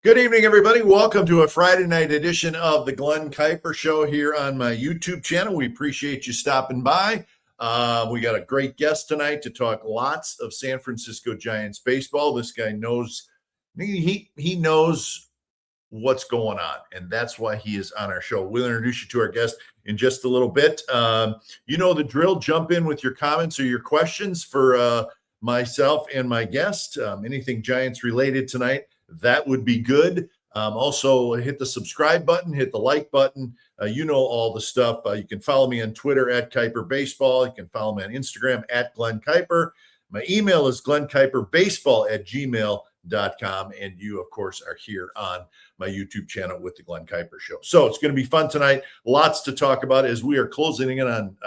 Good evening, everybody. Welcome to a Friday night edition of the Glen Kuiper Show here on my YouTube channel. We appreciate you stopping by. We got a great guest tonight to talk lots of San Francisco Giants baseball. This guy knows he knows what's going on, and that's why he is on our show. We'll introduce you to our guest in just a little bit. You know the drill. Jump in with your comments or your questions for myself and my guest. Anything Giants related tonight, that would be good. Also, hit the subscribe button, hit the like button. You know all the stuff. You can follow me on Twitter at Kuiper Baseball. You can follow me on Instagram at Glen Kuiper. My email is glenkuiperbaseball@gmail.com. And you, of course, are here on my YouTube channel with the Glen Kuiper Show. So it's going to be fun tonight. Lots to talk about as we are closing in on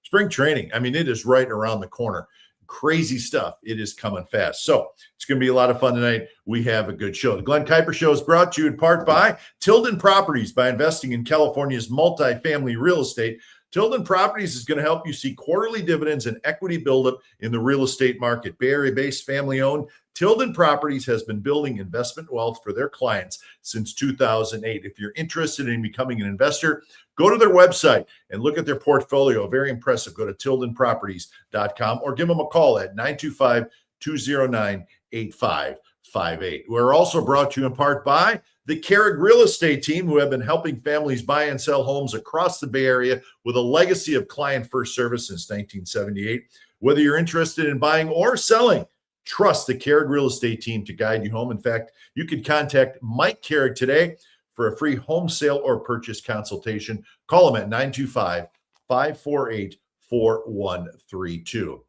spring training. I mean, it is right around the corner. Crazy stuff. It is coming fast. So it's going to be a lot of fun tonight. We have a good show. The Glen Kuiper Show is brought to you in part by Tilden Properties. By investing in California's multifamily real estate, Tilden Properties is going to help you see quarterly dividends and equity buildup in the real estate market. Bay Area-based, family-owned, Tilden Properties has been building investment wealth for their clients since 2008. If you're interested in becoming an investor, go to their website and look at their portfolio. Very impressive. Go to tildenproperties.com or give them a call at 925-209-8558. We're also brought to you in part by the Carrick Real Estate Team, who have been helping families buy and sell homes across the Bay Area with a legacy of client-first service since 1978. Whether you're interested in buying or selling, trust the Carrick Real Estate Team to guide you home. In fact, you can contact Mike Carrick today for a free home sale or purchase consultation. Call him at 925-548-4132.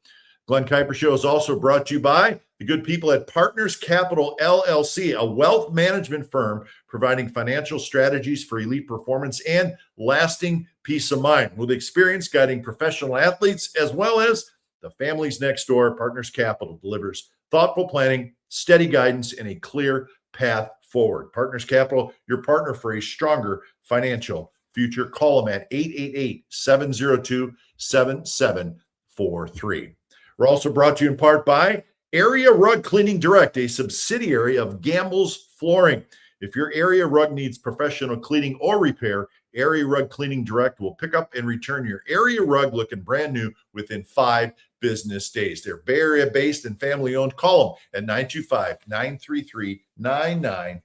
Glen Kuiper Show is also brought to you by the good people at Partners Capital LLC, a wealth management firm providing financial strategies for elite performance and lasting peace of mind. With experience guiding professional athletes as well as the families next door, Partners Capital delivers thoughtful planning, steady guidance, and a clear path forward. Partners Capital, your partner for a stronger financial future. Call them at 888-702-7743. We're also brought to you in part by Area Rug Cleaning Direct, a subsidiary of Gamble's Flooring. If your area rug needs professional cleaning or repair, Area Rug Cleaning Direct will pick up and return your area rug looking brand new within 5 business days. They're Bay Area based and family owned. Call them at 925-933-9999.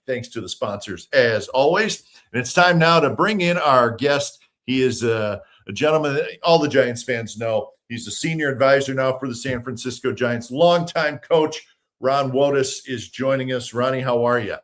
Thanks to the sponsors as always. And it's time now to bring in our guest. He is a gentleman that all the Giants fans know. He's a senior advisor now for the San Francisco Giants. Longtime coach Ron Wotus is joining us. Ronnie, how are you?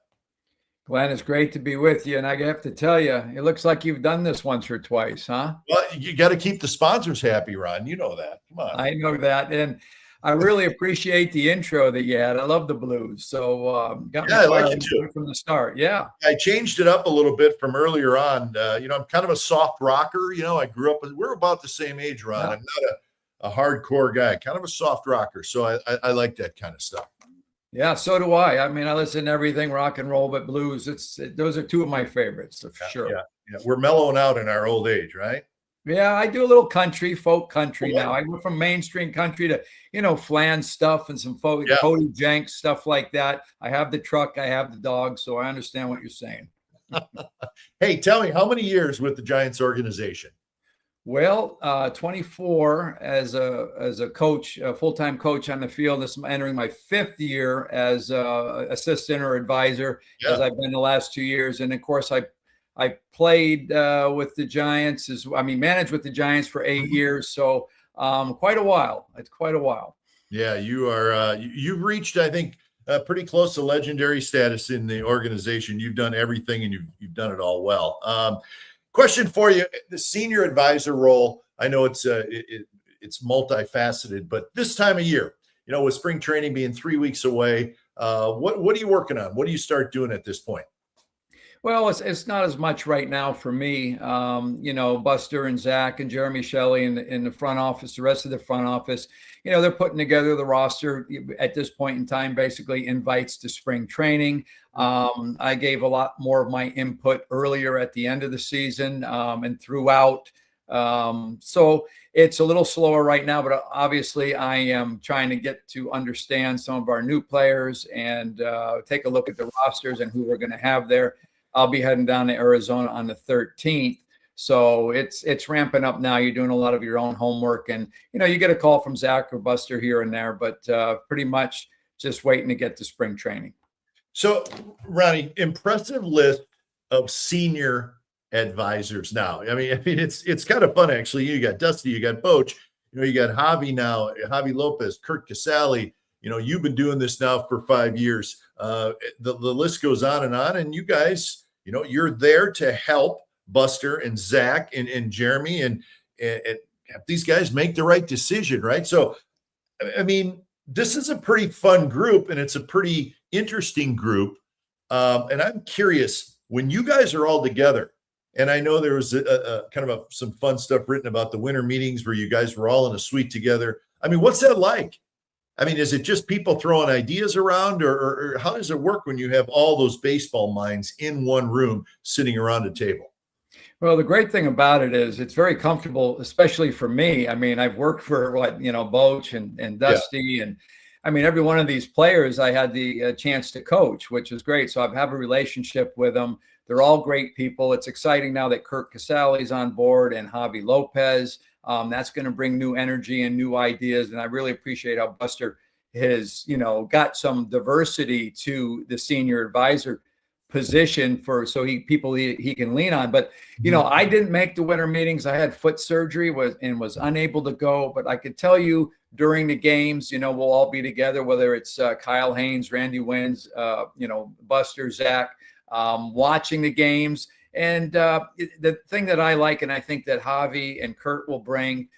Glenn, it's great to be with you. And I have to tell you, it looks like you've done this once or twice, huh? Well, you got to keep the sponsors happy, Ron. You know that. Come on. I know that. And I really appreciate the intro that you had. I love the blues. So got me I like it too. From the start. Yeah. I changed it up a little bit from earlier on. I'm kind of a soft rocker. I grew up, we're about the same age, Ron. Yeah. I'm not a hardcore guy, kind of a soft rocker. So I like that kind of stuff. Yeah, so do I. I mean, I listen to everything rock and roll, but blues, those are two of my favorites for sure. Yeah. We're mellowing out in our old age, right? Yeah, I do a little folk country now. I went from mainstream country to, Flan stuff and some folk, Cody Jenks, stuff like that. I have the truck, I have the dog, so I understand what you're saying. Hey, tell me, how many years with the Giants organization? Well, 24 as a coach, a full-time coach on the field. This is entering my 5th year as assistant or advisor, as I've been the last 2 years. And of course, I played with the Giants managed with the Giants for 8 years. So quite a while. It's quite a while. Yeah, you are. You've reached, I think, pretty close to legendary status in the organization. You've done everything, and you've done it all well. Question for you: the senior advisor role. I know it's multifaceted, but this time of year, with spring training being 3 weeks away, what are you working on? What do you start doing at this point? Well, it's not as much right now for me. Buster and Zach and Jeremy Shelley in the front office, the rest of the front office, they're putting together the roster at this point in time, basically invites to spring training. I gave a lot more of my input earlier at the end of the season and throughout. So it's a little slower right now, but obviously I am trying to get to understand some of our new players and take a look at the rosters and who we're going to have there. I'll be heading down to Arizona on the 13th. So it's ramping up now. You're doing a lot of your own homework, and you get a call from Zach or Buster here and there, but pretty much just waiting to get to spring training. So, Ronnie, impressive list of senior advisors now. I mean, it's kind of fun actually. You got Dusty, you got Boch, you got Javi now, Javi Lopez, Kurt Casale. You've been doing this now for 5 years. The list goes on, and you guys, you're there to help Buster and Zach and Jeremy and have these guys make the right decision, right? So, I mean, this is a pretty fun group, and it's a pretty interesting group. And I'm curious, when you guys are all together, and I know there was a kind of some fun stuff written about the winter meetings where you guys were all in a suite together. I mean, what's that like? I mean, is it just people throwing ideas around, or how does it work when you have all those baseball minds in one room sitting around a table? Well, the great thing about it is it's very comfortable, especially for me. I mean, I've worked for Boch and Dusty, and I mean, every one of these players I had the chance to coach, which is great. So I have a relationship with them. They're all great people. It's exciting now that Kurt Casale's on board and Javi Lopez. That's going to bring new energy and new ideas. And I really appreciate how Buster has, got some diversity to the senior advisor position so he can lean on. But I didn't make the winter meetings. I had foot surgery and was unable to go, but I could tell you during the games, we'll all be together, whether it's Kyle Haynes, Randy Wins, Buster, Zach, watching the games. And the thing that I like, and I think that Javi and Kurt will bring,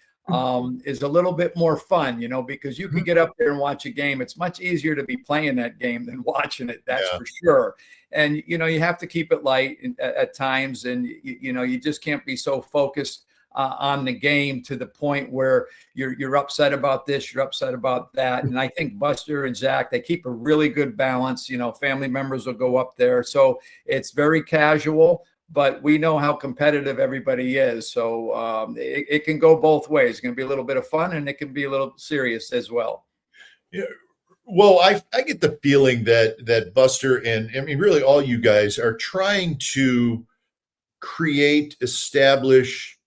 is a little bit more fun, because you can get up there and watch a game. It's much easier to be playing that game than watching it. That's for sure. And, you have to keep it light at times. And, you just can't be so focused on the game to the point where you're upset about this, you're upset about that. And I think Buster and Zach, they keep a really good balance. Family members will go up there. So it's very casual, but we know how competitive everybody is. So it can go both ways. It's going to be a little bit of fun, and it can be a little serious as well. Yeah. Well, I get the feeling that Buster and I mean, really all you guys are trying to establish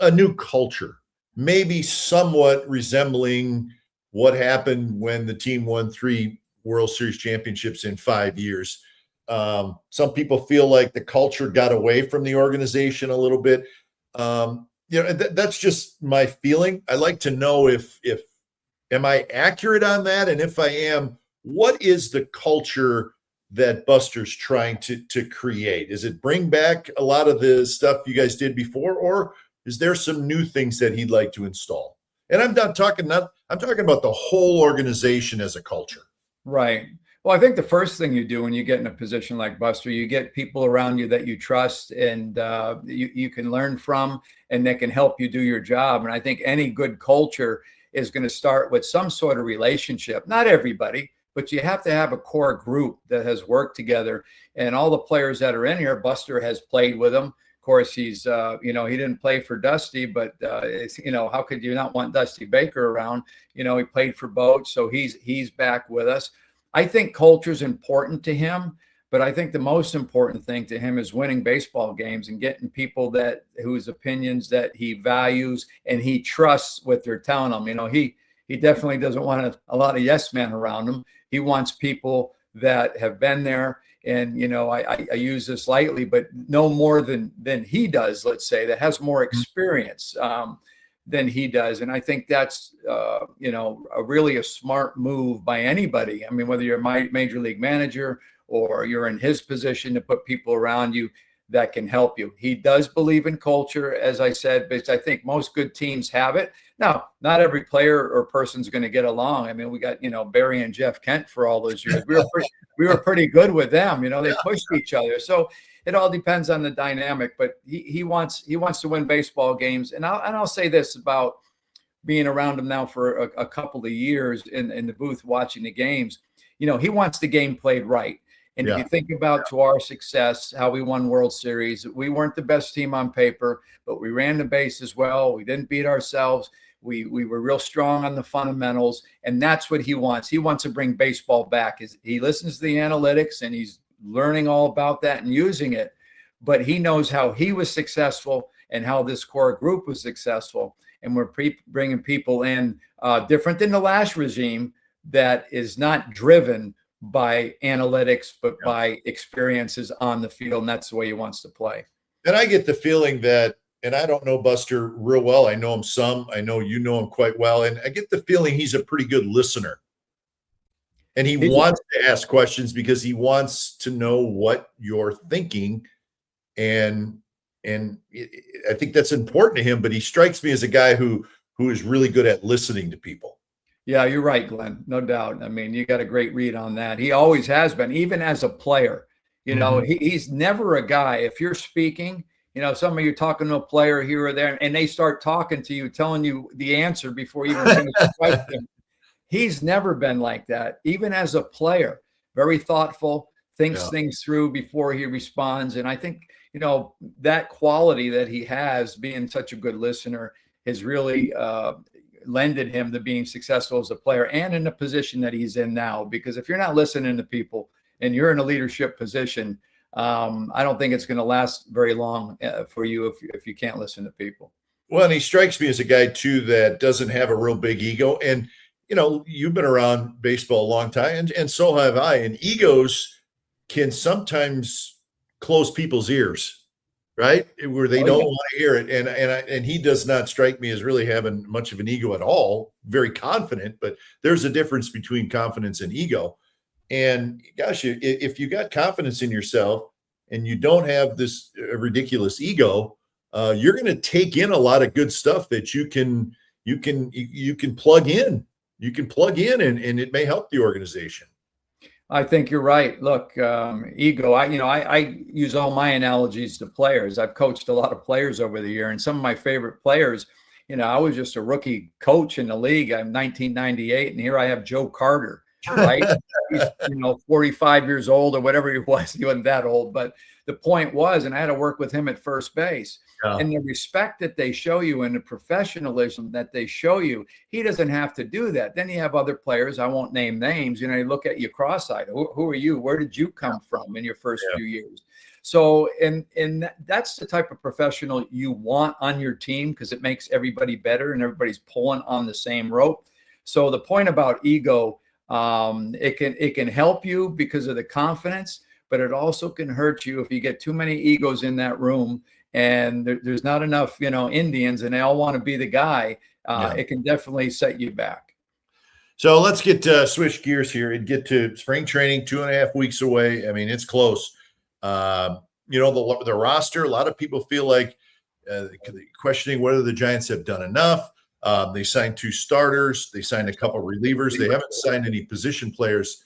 a new culture, maybe somewhat resembling what happened when the team won 3 World Series championships in 5 years. Some people feel like the culture got away from the organization a little bit. That's just my feeling. I like to know if am I accurate on that? And if I am, what is the culture that Buster's trying to create? Is it bring back a lot of the stuff you guys did before, or is there some new things that he'd like to install? And I'm talking about the whole organization as a culture. Right. Well, I think the first thing you do when you get in a position like Buster, you get people around you that you trust and you can learn from, and that can help you do your job. And I think any good culture is going to start with some sort of relationship. Not everybody, but you have to have a core group that has worked together. And all the players that are in here, Buster has played with them. Of course, he's, he didn't play for Dusty, but, how could you not want Dusty Baker around? He played for Boch, so he's back with us. I think culture is important to him, but I think the most important thing to him is winning baseball games and getting people whose opinions that he values and he trusts what they're telling him. He definitely doesn't want a lot of yes men around him. He wants people that have been there. And, I use this lightly, but no more than he does, let's say, that has more experience than he does. And I think that's, really a smart move by anybody. I mean, whether you're a major league manager or you're in his position, to put people around you that can help you. He does believe in culture, as I said, but I think most good teams have it. Now, not every player or person's going to get along. I mean, we got, Barry and Jeff Kent for all those years. We were pretty good with them. They pushed each other. So it all depends on the dynamic, but he wants to win baseball games. And I'll say this about being around him now for a couple of years in the booth watching the games. He wants the game played right. And if you think about to our success, how we won World Series, we weren't the best team on paper, but we ran the bases well. We didn't beat ourselves. We were real strong on the fundamentals, and that's what he wants. He wants to bring baseball back. He listens to the analytics, and he's learning all about that and using it. But he knows how he was successful and how this core group was successful. And we're bringing people in different than the last regime that is not driven by analytics, but by experiences on the field. And that's the way he wants to play. And I get the feeling that, and I don't know Buster real well. I know him some. I know you know him quite well. And I get the feeling he's a pretty good listener. And he wants to ask questions because he wants to know what you're thinking. And I think that's important to him. But he strikes me as a guy who is really good at listening to people. Yeah, you're right, Glenn. No doubt. I mean, you got a great read on that. He always has been, even as a player. You know, he's never a guy. If you're speaking, you know, some of you talking to a player here or there, and they start talking to you, telling you the answer before you even finish the question. He's never been like that. Even as a player, very thoughtful, thinks things through before he responds. And I think, you know, that quality that he has, being such a good listener, has really lended him to being successful as a player and in the position that he's in now. Because if you're not listening to people and you're in a leadership position, I don't think it's going to last very long for you if you can't listen to people. Well, and he strikes me as a guy too that doesn't have a real big ego. And you know, you've been around baseball a long time, and so have I. And egos can sometimes close people's ears, right? Where they don't want to hear it. And he does not strike me as really having much of an ego at all. Very confident, but there's a difference between confidence and ego. And gosh, if you got confidence in yourself and you don't have this ridiculous ego, you're going to take in a lot of good stuff that you can plug in. You can plug in and it may help the organization. I think you're right. Look, ego, I use all my analogies to players. I've coached a lot of players over the year, and some of my favorite players, you know, I was just a rookie coach in the league. I'm 1998, and here I have Joe Carter, right? He's, 45 years old or whatever he was. He wasn't that old, but the point was, and I had to work with him at first base. And the respect that they show you and the professionalism that they show you, he doesn't have to do that. Then you have other players, I won't name names, they look at you cross-eyed. Who are you? Where did you come from in your first few years? So, and that's the type of professional you want on your team because it makes everybody better and everybody's pulling on the same rope. So the point about ego, it can help you because of the confidence, but it also can hurt you if you get too many egos in that room and there's not enough, Indians and they all want to be the guy. It can definitely set you back. So let's get switch gears here and get to spring training, 2.5 weeks away. I mean, it's close. The roster, a lot of people feel like questioning whether the Giants have done enough. They signed 2 starters. They signed a couple of relievers. They haven't signed any position players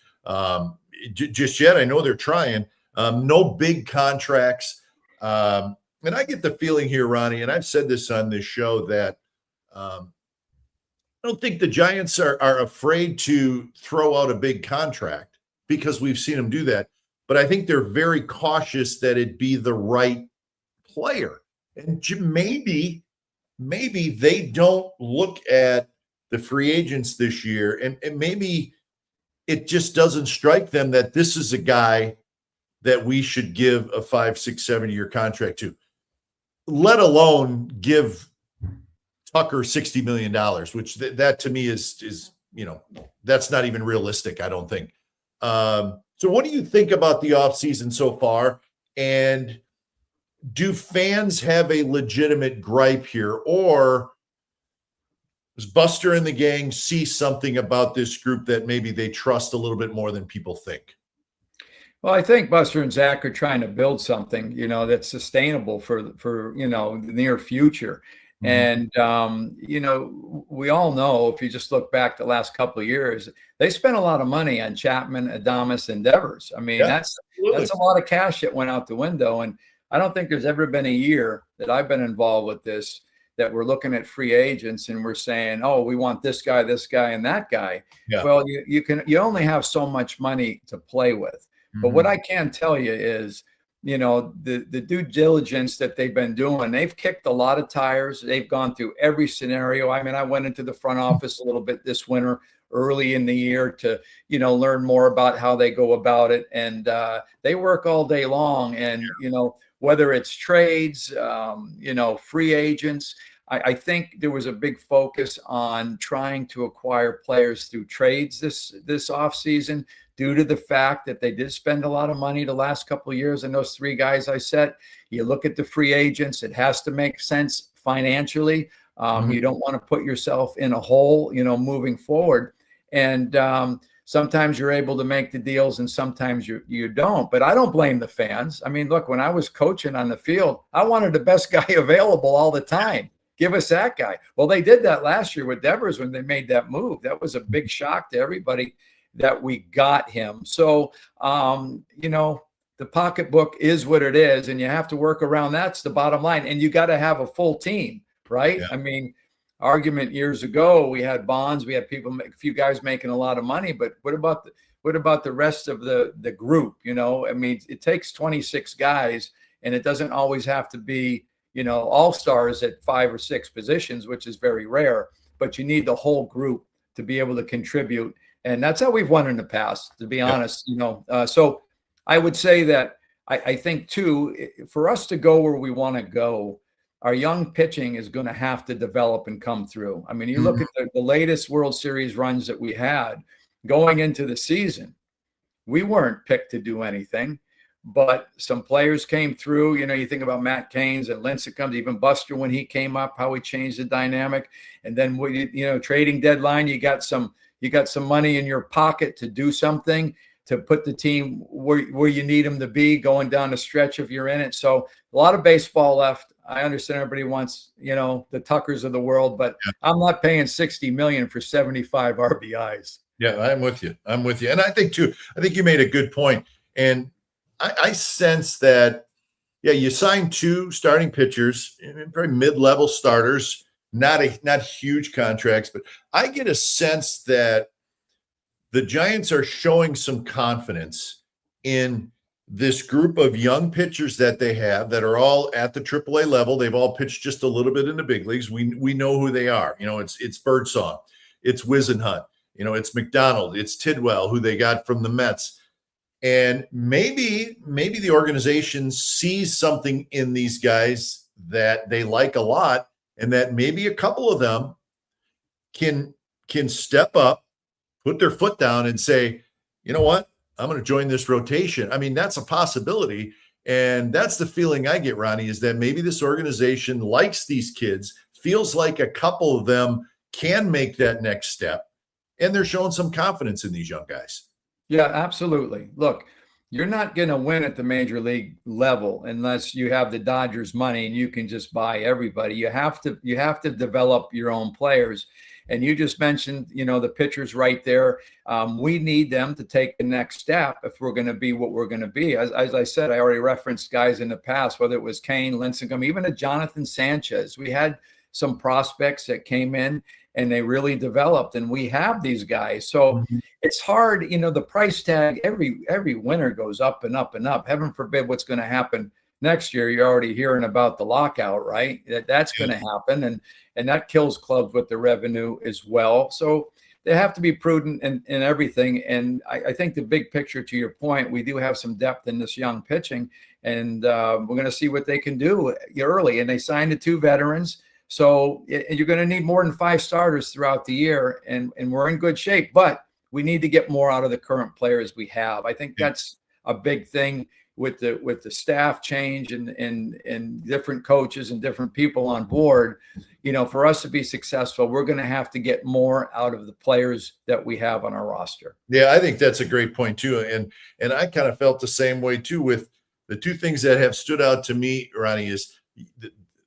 just yet. I know they're trying. No big contracts. And I get the feeling here, Ronnie, and I've said this on this show, that I don't think the Giants are afraid to throw out a big contract because we've seen them do that. But I think they're very cautious that it be the right player. And maybe they don't look at the free agents this year, and maybe it just doesn't strike them that this is a guy that we should give a 5, 6, 7-year contract to, let alone give Tucker $60 million, which that to me is that's not even realistic, I don't think. So what do you think about the offseason so far? And do fans have a legitimate gripe here, or does Buster and the gang see something about this group that maybe they trust a little bit more than people think? Well, I think Buster and Zach are trying to build something, that's sustainable for the near future. And, we all know, if you just look back the last couple of years, they spent a lot of money on Chapman, Adames, and Devers. I mean, that's a lot of cash that went out the window. And I don't think there's ever been a year that I've been involved with this that we're looking at free agents and we're saying, oh, we want this guy, and that guy. Yeah. Well, you only have so much money to play with. But what I can tell you is, the due diligence that they've been doing, they've kicked a lot of tires. They've gone through every scenario. I mean, I went into the front office a little bit this winter, early in the year, to, learn more about how they go about it. And they work all day long. And, whether it's trades, free agents, I think there was a big focus on trying to acquire players through trades this offseason, due to the fact that they did spend a lot of money the last couple of years. And those three guys I said, you look at the free agents, it has to make sense financially. You don't want to put yourself in a hole, moving forward. And sometimes you're able to make the deals and sometimes you don't. But I don't blame the fans. I mean, look, when I was coaching on the field, I wanted the best guy available all the time. Give us that guy. Well, they did that last year with Devers when they made that move. That was a big shock to everybody that we got him. So, the pocketbook is what it is, and you have to work around. That's the bottom line. And you got to have a full team, right? Yeah. I mean, argument years ago, we had Bonds, we had a few guys making a lot of money, but what about the rest of the group? I mean, it takes 26 guys, and it doesn't always have to be, all-stars at 5 or 6 positions, which is very rare, but you need the whole group to be able to contribute. And that's how we've won in the past, to be honest, So I would say that I think, too, for us to go where we want to go, our young pitching is going to have to develop and come through. I mean, you look at the latest World Series runs that we had going into the season, we weren't picked to do anything, but some players came through. You think about Matt Caines and Lincecum, even Buster when he came up, how he changed the dynamic. And then, trading deadline, you got some money in your pocket to do something, to put the team where you need them to be going down the stretch if you're in it. So a lot of baseball left. I understand everybody wants, the Tuckers of the world, but I'm not paying $60 million for 75 RBIs. Yeah, I'm with you. And I think you made a good point. And I sense that, you signed 2 starting pitchers, very mid-level starters, not huge contracts, but I get a sense that the Giants are showing some confidence in this group of young pitchers that they have that are all at the AAA level. They've all pitched just a little bit in the big leagues. We know who they are. It's Birdsong, it's Wisenhunt, it's McDonald, it's Tidwell, who they got from the Mets. And maybe the organization sees something in these guys that they like a lot, and that maybe a couple of them can step up, put their foot down and say, you know what, I'm going to join this rotation. I mean, that's a possibility. And that's the feeling I get, Ronnie, is that maybe this organization likes these kids, feels like a couple of them can make that next step, and they're showing some confidence in these young guys. Yeah, absolutely. Look, you're not going to win at the major league level unless you have the Dodgers money and you can just buy everybody. You have to develop your own players. And you just mentioned, the pitchers right there. We need them to take the next step if we're going to be what we're going to be. As I said, I already referenced guys in the past, whether it was Kane, Lincecum, even a Jonathan Sanchez. We had some prospects that came in and they really developed, and we have these guys. So it's hard, the price tag every winter goes up and up and up. Heaven forbid what's going to happen next year. You're already hearing about the lockout, right? That's going to happen, and that kills clubs with the revenue as well. So they have to be prudent in everything. And I think the big picture, to your point, we do have some depth in this young pitching, and we're going to see what they can do early. And they signed the 2 veterans. So you're going to need more than 5 starters throughout the year, and we're in good shape, but we need to get more out of the current players we have. I think that's a big thing with the staff change and different coaches and different people on board. For us to be successful, we're going to have to get more out of the players that we have on our roster. Yeah, I think that's a great point too. And I kind of felt the same way too, with the 2 things that have stood out to me, Ronnie, is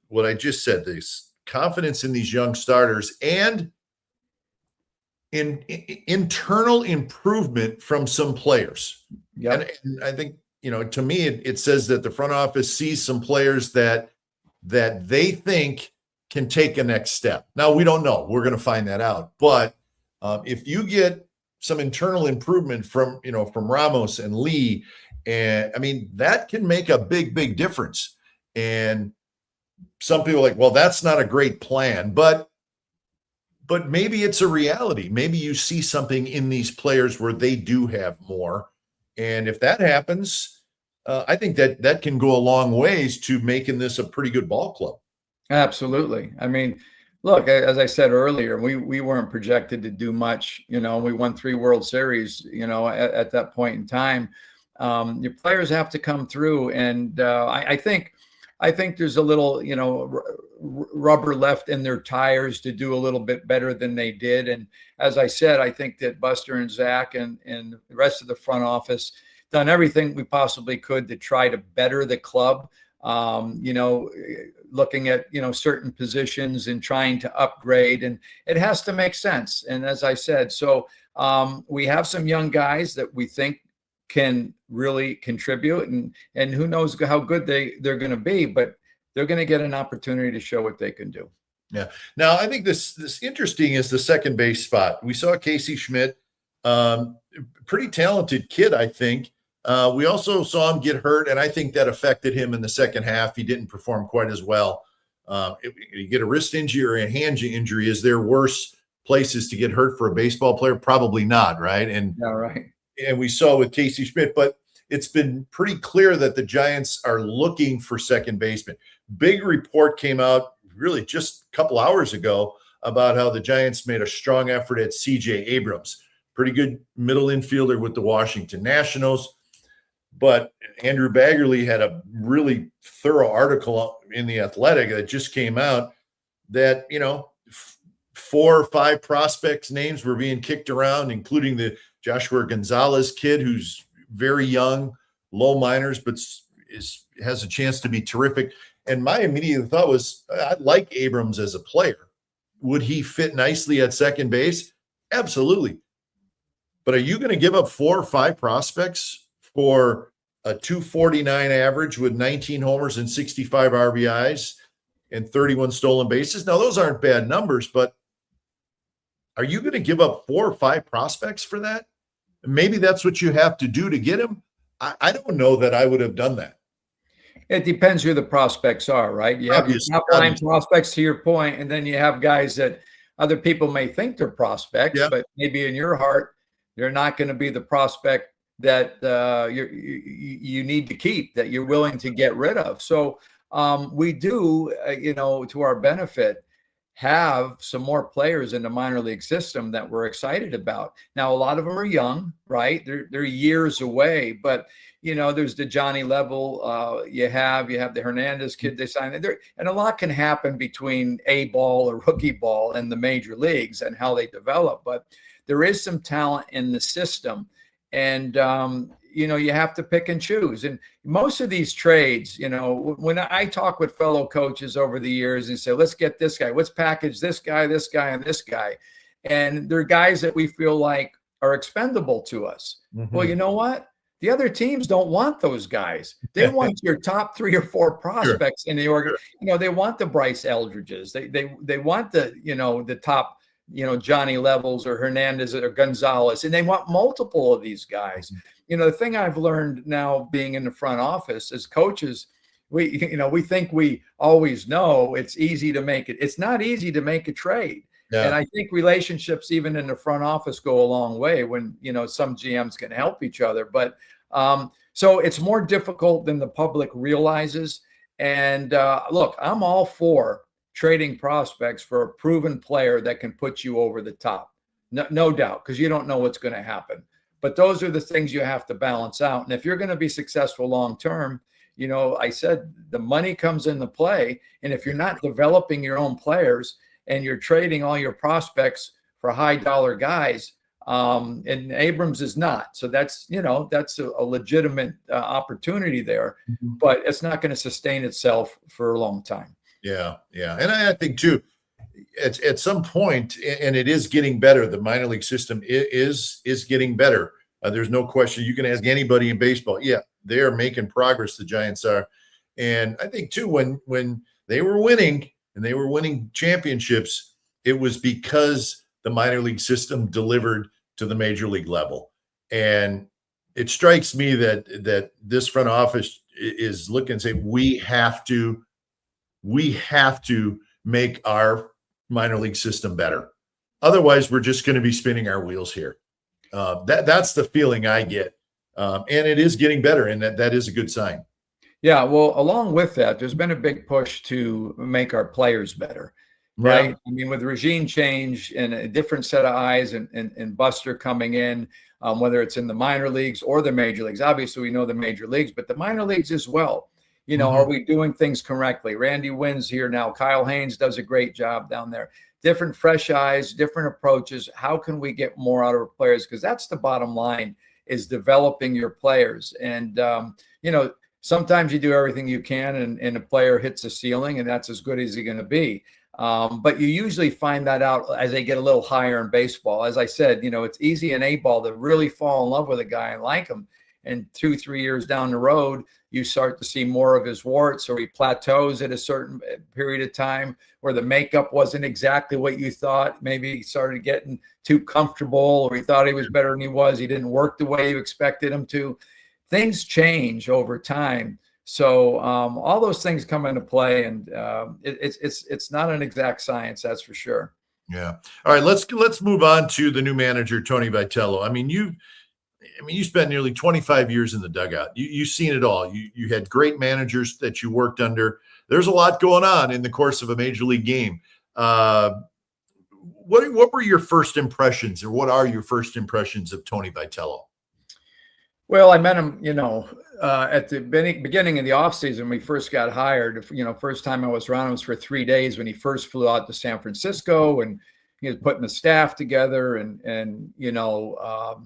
what I just said, this confidence in these young starters and in internal improvement from some players. And I think, to me, it says that the front office sees some players that they think can take a next step. Now, we don't know. We're going to find that out. But if you get some internal improvement from Ramos and Lee. And I mean, that can make a big difference. And some people are like, well, that's not a great plan, but maybe it's a reality. Maybe you see something in these players where they do have more. And if that happens, I think that can go a long ways to making this a pretty good ball club. Absolutely. I mean, look, as I said earlier, we weren't projected to do much. We won 3 World Series, at that point in time. Your players have to come through. And I think there's a little, rubber left in their tires to do a little bit better than they did. And as I said, I think that Buster and Zach and the rest of the front office done everything we possibly could to try to better the club. Looking at, certain positions and trying to upgrade, and it has to make sense. And as I said, so we have some young guys that we think can really contribute, and who knows how good they're going to be, but they're going to get an opportunity to show what they can do. Yeah. Now, I think this interesting is the second base spot. We saw Casey Schmidt, pretty talented kid, I think. We also saw him get hurt, and I think that affected him in the second half. He didn't perform quite as well. If you get a wrist injury or a hand injury, is there worse places to get hurt for a baseball player? Probably not, right? And yeah, right. And we saw with Casey Schmidt, but it's been pretty clear that the Giants are looking for second baseman. Big report came out really just a couple hours ago about how the Giants made a strong effort at C.J. Abrams, pretty good middle infielder with the Washington Nationals. But Andrew Baggerly had a really thorough article in The Athletic that just came out that, 4 or 5 prospects' names were being kicked around, including the Joshua Gonzalez kid, who's very young, low minors, but has a chance to be terrific. And my immediate thought was, I like Abrams as a player. Would he fit nicely at second base? Absolutely. But are you going to give up 4 or 5 prospects for a 249 average with 19 homers and 65 RBIs and 31 stolen bases? Now, those aren't bad numbers, but are you going to give up 4 or 5 prospects for that? Maybe that's what you have to do to get him. I don't know that I would have done that. It depends who the prospects are, right? You have your top line prospects, to your point, and then you have guys that other people may think they're prospects, but maybe in your heart, they're not going to be the prospect that you need to keep, that you're willing to get rid of. So we do, to our benefit, have some more players in the minor league system that we're excited about. Now, a lot of them are young, right? They're years away, but there's the Johnny level. You have the Hernandez kid they signed there, and a lot can happen between A ball or rookie ball and the major leagues and how they develop. But there is some talent in the system, and you have to pick and choose. And most of these trades, when I talk with fellow coaches over the years and say, let's get this guy, let's package this guy, and this guy. And they're guys that we feel like are expendable to us. Mm-hmm. Well, you know what? The other teams don't want those guys. They want your top 3 or 4 prospects in the org. They want the Bryce Eldridges. They want the top, Johnny Levels or Hernandez or Gonzalez, and they want multiple of these guys. Mm-hmm. The thing I've learned now being in the front office as coaches, we think we always know it's easy to make it. It's not easy to make a trade. Yeah. And I think relationships, even in the front office, go a long way when, some GMs can help each other. But so it's more difficult than the public realizes. And look, I'm all for trading prospects for a proven player that can put you over the top. No doubt, because you don't know what's going to happen. But those are the things you have to balance out. And if you're going to be successful long term, I said the money comes into play. And if you're not developing your own players and you're trading all your prospects for high dollar guys, and Abrams is not. So that's a legitimate opportunity there, mm-hmm. but it's not going to sustain itself for a long time. Yeah. And I think too, at some point, and it is getting better. The minor league system is getting better. There's no question. You can ask anybody in baseball. Yeah, they are making progress. The Giants are. And I think too, when they were winning and they were winning championships, it was because the minor league system delivered to the major league level. And it strikes me that this front office is looking and saying, we have to make our minor league system better. Otherwise, we're just going to be spinning our wheels here. That's the feeling I get. And it is getting better, and that is a good sign. Yeah, well, along with that, there's been a big push to make our players better, right? Yeah. I mean, with regime change and a different set of eyes and Buster coming in, whether it's in the minor leagues or the major leagues. Obviously, we know the major leagues, but the minor leagues as well. You know, are we doing things correctly? Randy Wynn's here now. Kyle Haynes does a great job down there. Different fresh eyes, different approaches. How can we get more out of our players? Because that's the bottom line, is developing your players. And, you know, sometimes you do everything you can and a player hits a ceiling, and that's as good as he's going to be. But you usually find that out as they get a little higher in baseball. As I said, you know, it's easy in A-ball to really fall in love with a guy and like him. And 2-3 years down the road, you start to see more of his warts, or he plateaus at a certain period of time where the makeup wasn't exactly what you thought. Maybe he started getting too comfortable, or he thought he was better than he was. He didn't work the way you expected him to. Things change over time. So all those things come into play, and it's not an exact science, that's for sure. Yeah. All right, let's move on to the new manager, Tony Vitello. I mean, you spent nearly 25 years in the dugout. You've seen it all. You had great managers that you worked under. There's a lot going on in the course of a major league game. What were your first impressions, or what are your first impressions of Tony Vitello? Well, I met him, you know, at the beginning of the offseason when we first got hired. You know, first time I was around him was for 3 days when he first flew out to San Francisco, and he was putting the staff together. And you know,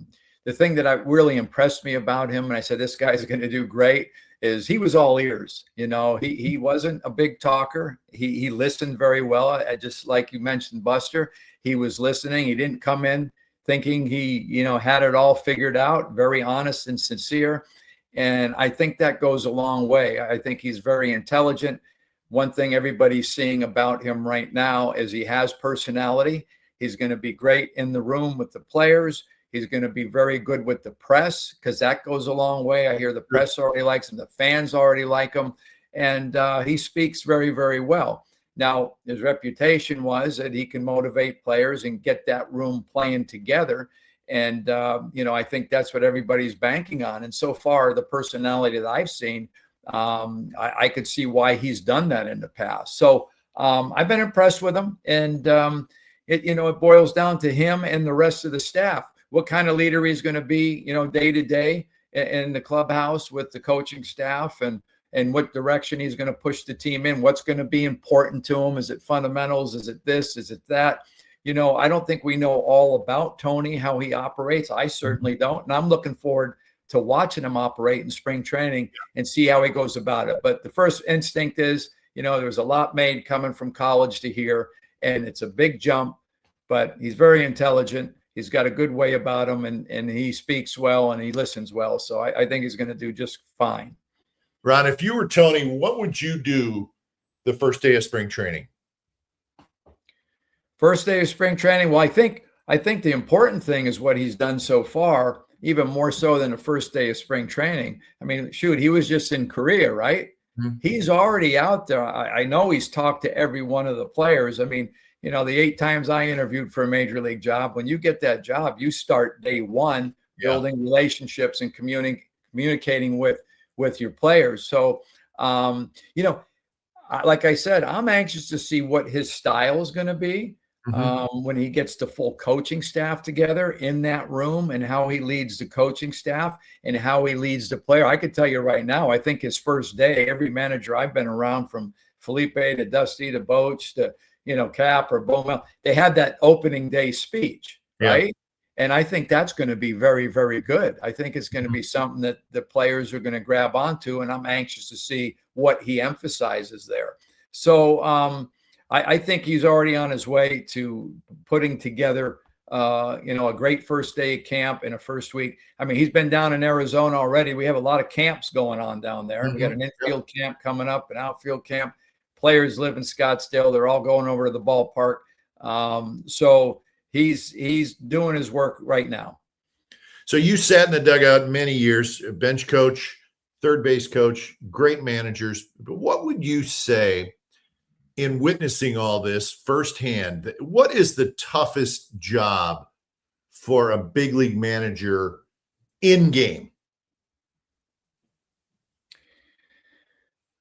the thing that really impressed me about him, and I said, this guy's going to do great, is he was all ears. You know, he wasn't a big talker. He listened very well. I just, like you mentioned, Buster, he was listening. He didn't come in thinking he, you know, had it all figured out. Very honest and sincere. And I think that goes a long way. I think he's very intelligent. One thing everybody's seeing about him right now is he has personality. He's going to be great in the room with the players. He's going to be very good with the press, because that goes a long way. I hear the press already likes him. The fans already like him. And he speaks very, very well. Now, his reputation was that he can motivate players and get that room playing together. And, you know, I think that's what everybody's banking on. And so far, the personality that I've seen, I could see why he's done that in the past. So I've been impressed with him. And, it boils down to him and the rest of the staff. What kind of leader he's going to be, you know, day to day in the clubhouse with the coaching staff, and what direction he's going to push the team in, what's going to be important to him. Is it fundamentals? Is it this? Is it that? You know, I don't think we know all about Tony, how he operates. I certainly don't. And I'm looking forward to watching him operate in spring training and see how he goes about it. But the first instinct is, you know, there was a lot made coming from college to here, and it's a big jump, but he's very intelligent. He's got a good way about him, and he speaks well and he listens well. So I think he's going to do just fine. Ron, if you were Tony, what would you do the first day of spring training? First day of spring training. Well, I think the important thing is what he's done so far, even more so than the first day of spring training. I mean, shoot, he was just in Korea, right? Mm-hmm. He's already out there. I know he's talked to every one of the players. I mean, you know, the 8 times I interviewed for a major league job, when you get that job, you start day one building relationships and communicating with your players. So, you know, like I said, I'm anxious to see what his style is going to be when he gets the full coaching staff together in that room, and how he leads the coaching staff and how he leads the player. I could tell you right now, I think his first day, every manager I've been around, from Felipe to Dusty to Boch to, you know, Cap or Bowmel, they had that opening day speech, right? And I think that's going to be very, very good. I think it's going to be something that the players are going to grab onto, and I'm anxious to see what he emphasizes there. So I think he's already on his way to putting together, a great first day of camp in a first week. I mean, he's been down in Arizona already. We have a lot of camps going on down there. We got an infield camp coming up, an outfield camp. Players live in Scottsdale. They're all going over to the ballpark. So he's doing his work right now. So you sat in the dugout many years, bench coach, third base coach, great managers. But what would you say in witnessing all this firsthand? What is the toughest job for a big league manager in game?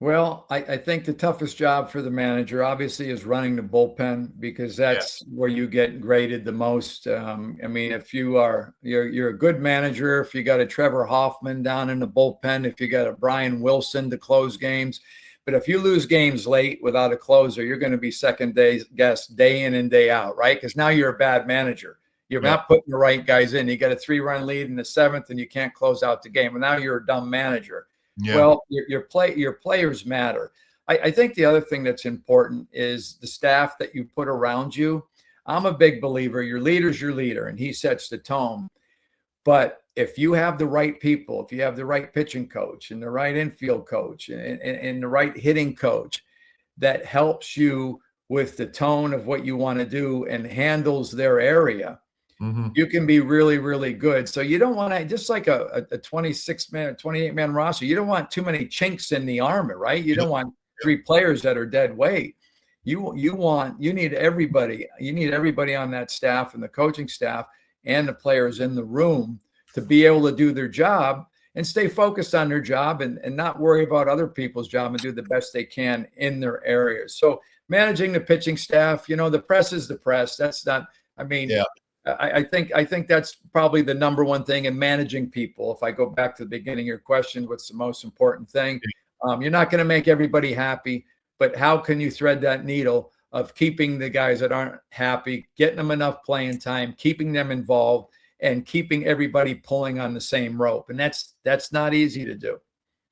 Well, I think the toughest job for the manager obviously is running the bullpen, because that's where you get graded the most. I mean, if you're a good manager, if you got a Trevor Hoffman down in the bullpen, if you got a Brian Wilson to close games, but if you lose games late without a closer, you're going to be second guess day in and day out, right? Because now you're a bad manager. You're not putting the right guys in. You got a 3-run lead in the 7th, and you can't close out the game. And now you're a dumb manager. Yeah. Well, your players matter. I think the other thing that's important is the staff that you put around you. I'm a big believer. Your leader's your leader, and he sets the tone. But if you have the right people, if you have the right pitching coach and the right infield coach and the right hitting coach that helps you with the tone of what you want to do and handles their area, you can be really, really good. So you don't want to, just like a 26-man, 28-man roster, you don't want too many chinks in the armor, right? You don't want 3 players that are dead weight. You need everybody. You need everybody on that staff and the coaching staff and the players in the room to be able to do their job and stay focused on their job and not worry about other people's job and do the best they can in their areas. So managing the pitching staff, the press is the press. That's not, I think that's probably the number one thing in managing people. If I go back to the beginning of your question, what's the most important thing? You're not going to make everybody happy, but how can you thread that needle of keeping the guys that aren't happy, getting them enough playing time, keeping them involved, and keeping everybody pulling on the same rope? And that's not easy to do.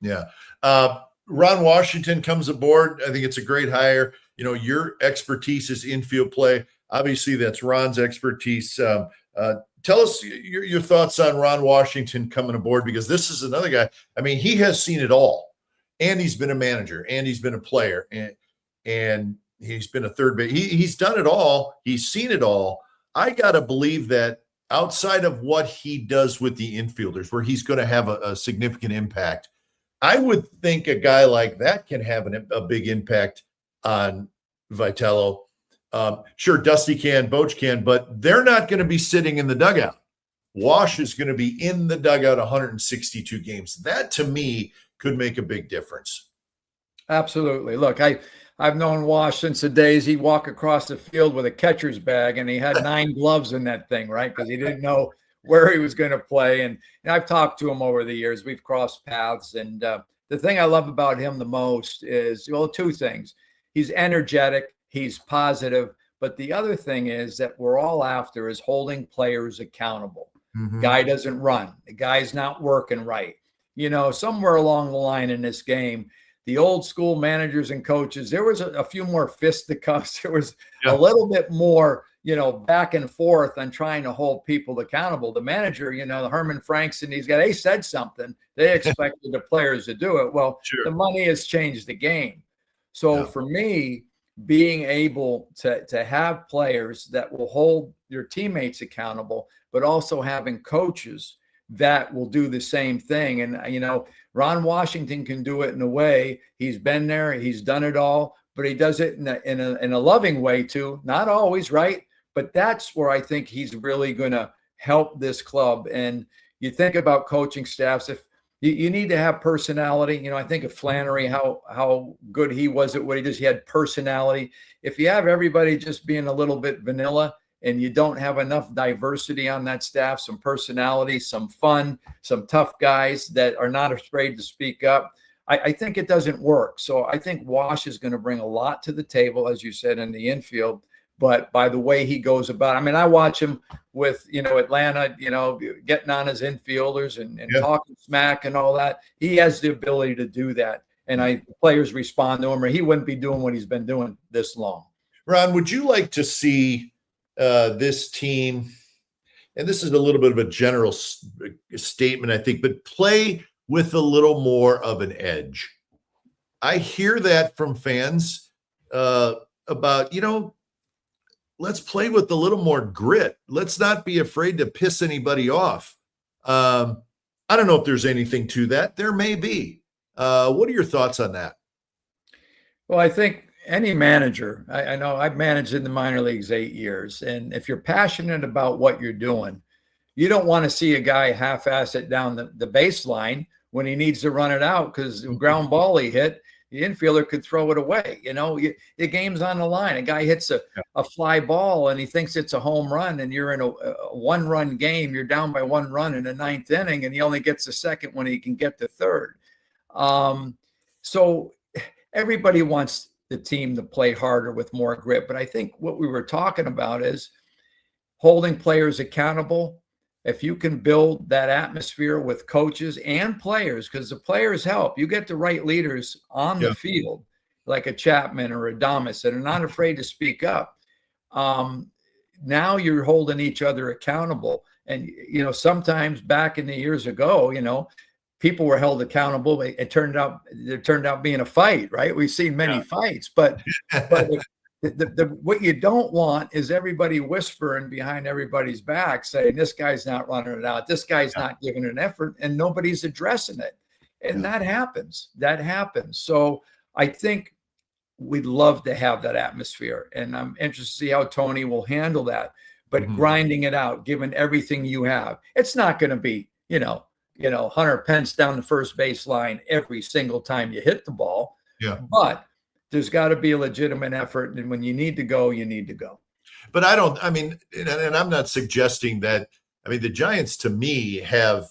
Yeah. Ron Washington comes aboard. I think it's a great hire. Your expertise is infield play. Obviously, that's Ron's expertise. Tell us your thoughts on Ron Washington coming aboard, because this is another guy. I mean, he has seen it all, and he's been a manager, and he's been a player, and he's been a third base. He's done it all. He's seen it all. I got to believe that outside of what he does with the infielders, where he's going to have a significant impact, I would think a guy like that can have a big impact on Vitello. Sure, Dusty can, Boch can, but they're not going to be sitting in the dugout. Wash is going to be in the dugout 162 games. That, to me, could make a big difference. Absolutely. Look, I've known Wash since the days he'd walk across the field with a catcher's bag, and he had 9 gloves in that thing, right? Because he didn't know where he was going to play. And I've talked to him over the years. We've crossed paths. And the thing I love about him the most is, 2 things. He's energetic. He's positive. But the other thing is that we're all after is holding players accountable. Guy doesn't run. The guy's not working right. Somewhere along the line in this game, the old school managers and coaches, there was a few more fisticuffs. There was a little bit more, back and forth on trying to hold people accountable. The manager, Herman Franks and these guys, they said something. They expected the players to do it. Well, the money has changed the game. So for me, being able to have players that will hold your teammates accountable, but also having coaches that will do the same thing. And, Ron Washington can do it in a way. He's been there. He's done it all, but he does it in a loving way too. Not always, right? But that's where I think he's really going to help this club. And you think about coaching staffs, if you need to have personality. I think of Flannery, how good he was at what he does. He had personality. If you have everybody just being a little bit vanilla and you don't have enough diversity on that staff, some personality, some fun, some tough guys that are not afraid to speak up, I think it doesn't work. So I think Wash is going to bring a lot to the table, as you said, in the infield. But by the way he goes about, I watch him with, Atlanta, getting on his infielders and talking smack and all that. He has the ability to do that. And players respond to him, or he wouldn't be doing what he's been doing this long. Ron, would you like to see this team, and this is a little bit of a general statement, I think, but play with a little more of an edge? I hear that from fans about, let's play with a little more grit. Let's not be afraid to piss anybody off. I don't know if there's anything to that. There may be. What are your thoughts on that? Well, I think any manager, I know I've managed in the minor leagues 8 years, and if you're passionate about what you're doing, you don't want to see a guy half-ass it down the baseline when he needs to run it out because the ground ball he hit, the infielder could throw it away. The game's on the line. A guy hits a fly ball and he thinks it's a home run, and you're in a one-run game. You're down by 1 run in the 9th inning, and he only gets a second when he can get the third. So everybody wants the team to play harder with more grit. But I think what we were talking about is holding players accountable. If you can build that atmosphere with coaches and players, because the players help, you get the right leaders on the field, like a Chapman or a Damas, that are not afraid to speak up. Now you're holding each other accountable. And, sometimes back in the years ago, people were held accountable. It turned out being a fight, right? We've seen many fights, but what you don't want is everybody whispering behind everybody's back saying, this guy's not running it out. This guy's not giving an effort, and nobody's addressing it. And that happens. So I think we'd love to have that atmosphere, and I'm interested to see how Tony will handle that, but grinding it out, giving everything you have. It's not going to be, Hunter Pence down the first baseline every single time you hit the ball. Yeah. But there's got to be a legitimate effort. And when you need to go, you need to go. But and I'm not suggesting that. The Giants, to me, have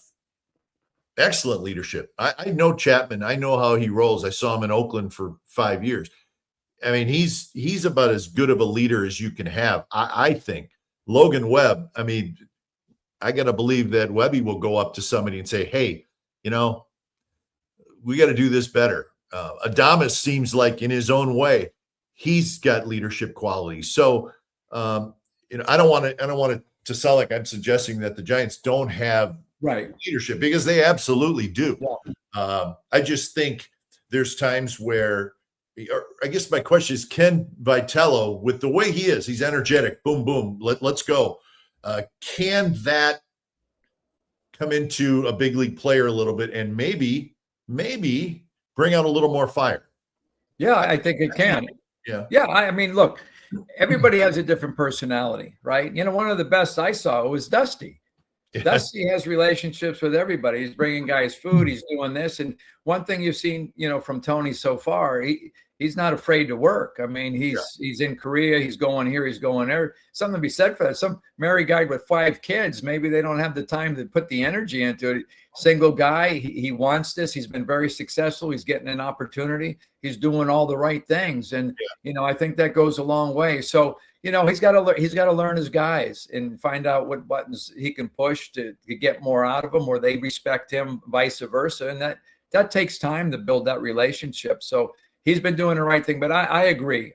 excellent leadership. I know Chapman. I know how he rolls. I saw him in Oakland for 5 years. He's about as good of a leader as you can have. I think. Logan Webb, I got to believe that Webby will go up to somebody and say, hey, we got to do this better. Adames seems like in his own way, he's got leadership qualities. So, I don't want to sound like I'm suggesting that the Giants don't have leadership, because they absolutely do. Yeah. I just think there's times where, I guess my question is, can Vitello, with the way he is, he's energetic, boom, boom, let's go. Can that come into a big league player a little bit and maybe bring out a little more fire? Yeah, I think it can. Yeah. Look, everybody has a different personality, right? One of the best I saw was Dusty. Yeah. Dusty has relationships with everybody. He's bringing guys food. He's doing this. And one thing you've seen, from Tony so far, he's not afraid to work. He's in Korea. He's going here. He's going there. Something to be said for that. Some married guy with 5 kids, maybe they don't have the time to put the energy into it. Single guy, he wants this. He's been very successful. He's getting an opportunity. He's doing all the right things. And, I think that goes a long way. So, he's got to learn his guys and find out what buttons he can push to get more out of them, or they respect him, vice versa. And that takes time to build that relationship. So he's been doing the right thing. But I agree.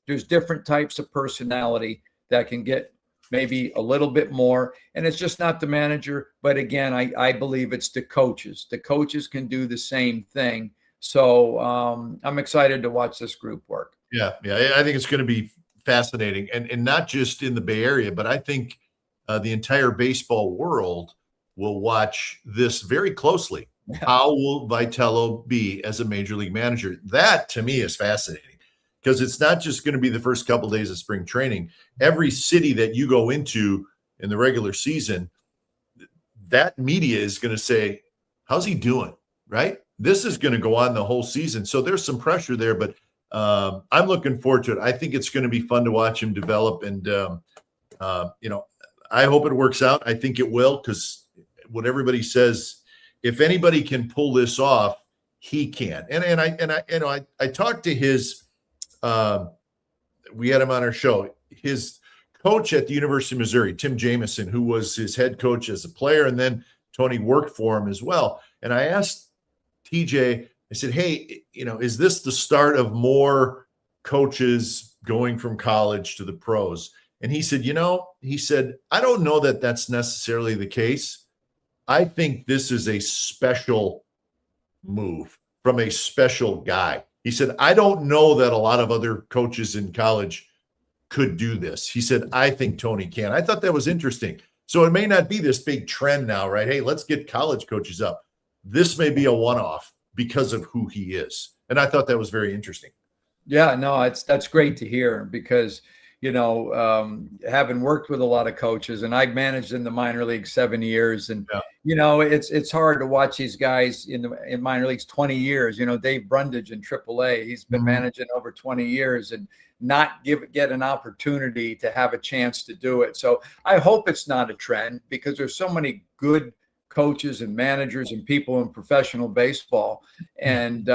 There's different types of personality that can get maybe a little bit more. And it's just not the manager. But again, I believe it's the coaches. The coaches can do the same thing. So I'm excited to watch this group work. Yeah. I think it's going to be fascinating. And not just in the Bay Area, but I think the entire baseball world will watch this very closely. How will Vitello be as a major league manager? That, to me, is fascinating, because it's not just going to be the first couple of days of spring training. Every city that you go into in the regular season, that media is going to say, how's he doing, right? This is going to go on the whole season. So there's some pressure there, but I'm looking forward to it. I think it's going to be fun to watch him develop. And, I hope it works out. I think it will, because what everybody says, if anybody can pull this off, he can. And I talked to his, we had him on our show, his coach at the University of Missouri, Tim Jamison, who was his head coach as a player, and then Tony worked for him as well. And I asked TJ, I said, hey, is this the start of more coaches going from college to the pros? And he said, I don't know that that's necessarily the case. I think this is a special move from a special guy. He said, I don't know that a lot of other coaches in college could do this. He said, I think Tony can. I thought that was interesting. So it may not be this big trend now, right? Hey, let's get college coaches up. This may be a one-off because of who he is. And I thought that was very interesting. Yeah, no, that's great to hear because, having worked with a lot of coaches, and I've managed in the minor league 7 years, and it's hard to watch these guys in minor leagues 20 years. Dave Brundage in AAA, he's been managing over 20 years and not get an opportunity to have a chance to do it. So I hope it's not a trend because there's so many good coaches and managers and people in professional baseball, and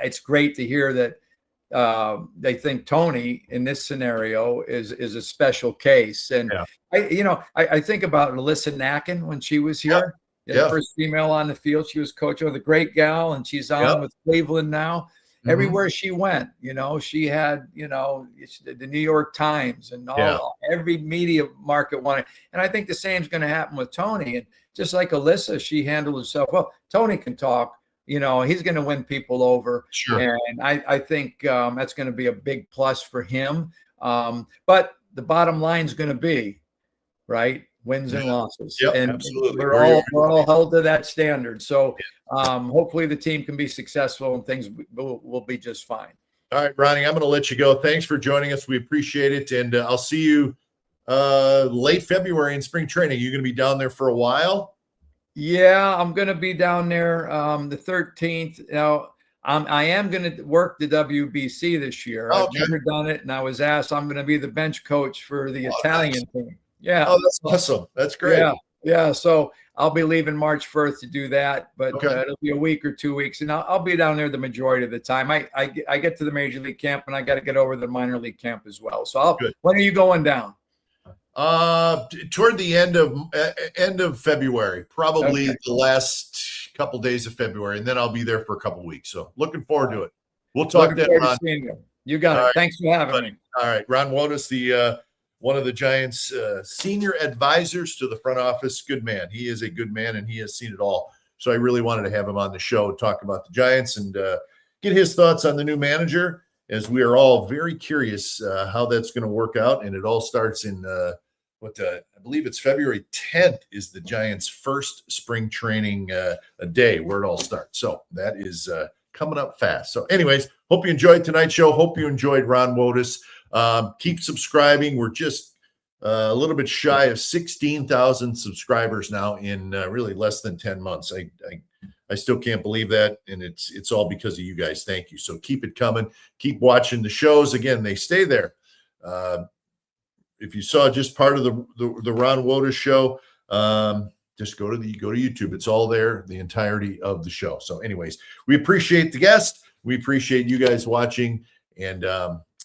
it's great to hear that they think Tony in this scenario is a special case. And I think about Alyssa Nacken when she was here, the first female on the field. She was coach of the great gal, and she's on with Cleveland now. Everywhere she went, she had, the New York Times and every media market wanted. And I think the same is going to happen with Tony. And just like Alyssa, she handled herself well. Tony can talk. He's going to win people over. Sure. And I think that's going to be a big plus for him. But the bottom line is going to be, right, wins and losses. Yep, and absolutely. We're all held to that standard. So hopefully the team can be successful and things will be just fine. All right, Ronnie, I'm going to let you go. Thanks for joining us. We appreciate it. And I'll see you late February in spring training. You're going to be down there for a while? Yeah, I'm going to be down there the 13th. Now, I am going to work the WBC this year. I've never done it, and I was asked I'm going to be the bench coach for the Italian team. Yeah. Oh, that's awesome. That's great. Yeah. So I'll be leaving March 1st to do that, but it'll be a week or 2 weeks, and I'll be down there the majority of the time. I get to the major league camp, and I got to get over the minor league camp as well. So when are you going down? Toward the end of February, probably the last couple days of February, and then I'll be there for a couple weeks. So looking forward to it. We'll talk then, Ron. You got it. Right. Thanks for having me. All right, Ron Wotus, the one of the Giants' senior advisors to the front office. Good man. He is a good man, and he has seen it all. So I really wanted to have him on the show, talk about the Giants, and get his thoughts on the new manager, as we are all very curious how that's going to work out. And it all starts in I believe it's February 10th is the Giants' first spring training a day where it all starts. So that is coming up fast. So anyways, hope you enjoyed tonight's show. Hope you enjoyed Ron Wotus. Keep subscribing. We're just a little bit shy of 16,000 subscribers now in really less than 10 months. I still can't believe that, and it's all because of you guys. Thank you. So keep it coming. Keep watching the shows. Again, they stay there. If you saw just part of the Ron Wotus show, just go to YouTube. It's all there, the entirety of the show. So anyways, we appreciate the guest. We appreciate you guys watching, and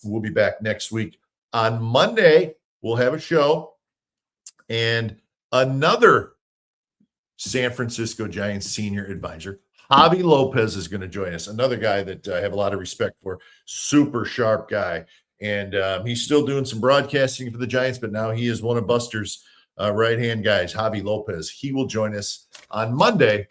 we'll be back next week. On Monday, we'll have a show, and another San Francisco Giants senior advisor, Javi Lopez, is going to join us. Another guy that I have a lot of respect for, super sharp guy. And he's still doing some broadcasting for the Giants, but now he is one of Buster's right-hand guys, Javi Lopez. He will join us on Monday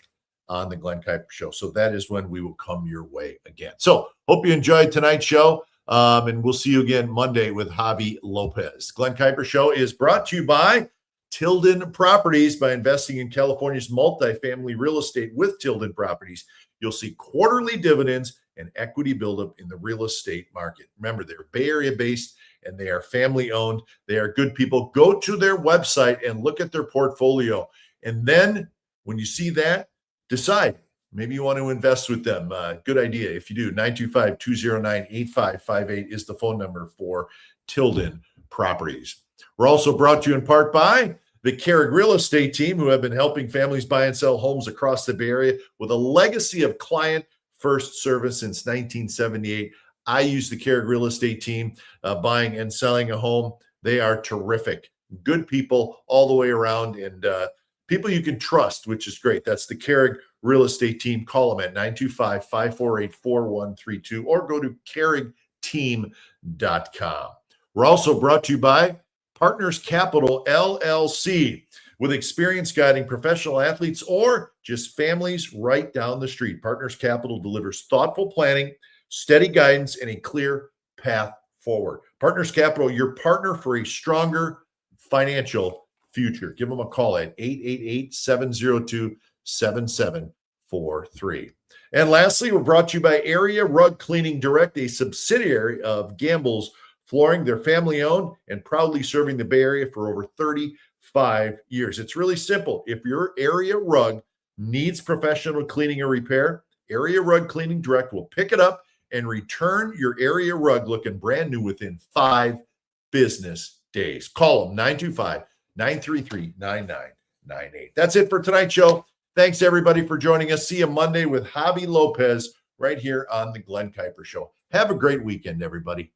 on the Glen Kuiper Show. So that is when we will come your way again. So hope you enjoyed tonight's show, and we'll see you again Monday with Javi Lopez. Glen Kuiper Show is brought to you by Tilden Properties. By investing in California's multifamily real estate with Tilden Properties, you'll see quarterly dividends and equity buildup in the real estate market. Remember, they're Bay Area based and they are family owned. They are good people. Go to their website and look at their portfolio. And then when you see that, decide. Maybe you want to invest with them. Good idea. If you do, 925-209-8558 is the phone number for Tilden Properties. We're also brought to you in part by the Carrig Real Estate Team, who have been helping families buy and sell homes across the Bay Area with a legacy of client first service since 1978. I use the Carrig Real Estate Team buying and selling a home. They are terrific. Good people all the way around, and people you can trust, which is great. That's the Carrig Real Estate Team. Call them at 925-548-4132 or go to carrigteam.com. We're also brought to you by Partners Capital, LLC. With experience guiding professional athletes or just families right down the street, Partners Capital delivers thoughtful planning, steady guidance, and a clear path forward. Partners Capital, your partner for a stronger financial future. Give them a call at 888-702-7743. And lastly, we're brought to you by Area Rug Cleaning Direct, a subsidiary of Gamble's Flooring. They're family-owned and proudly serving the Bay Area for over 35 years. It's really simple. If your area rug needs professional cleaning or repair, Area Rug Cleaning Direct will pick it up and return your area rug looking brand new within 5 business days. Call them 925-933-9998. That's it for tonight's show. Thanks, everybody, for joining us. See you Monday with Javi Lopez right here on the Glen Kuiper Show. Have a great weekend, everybody.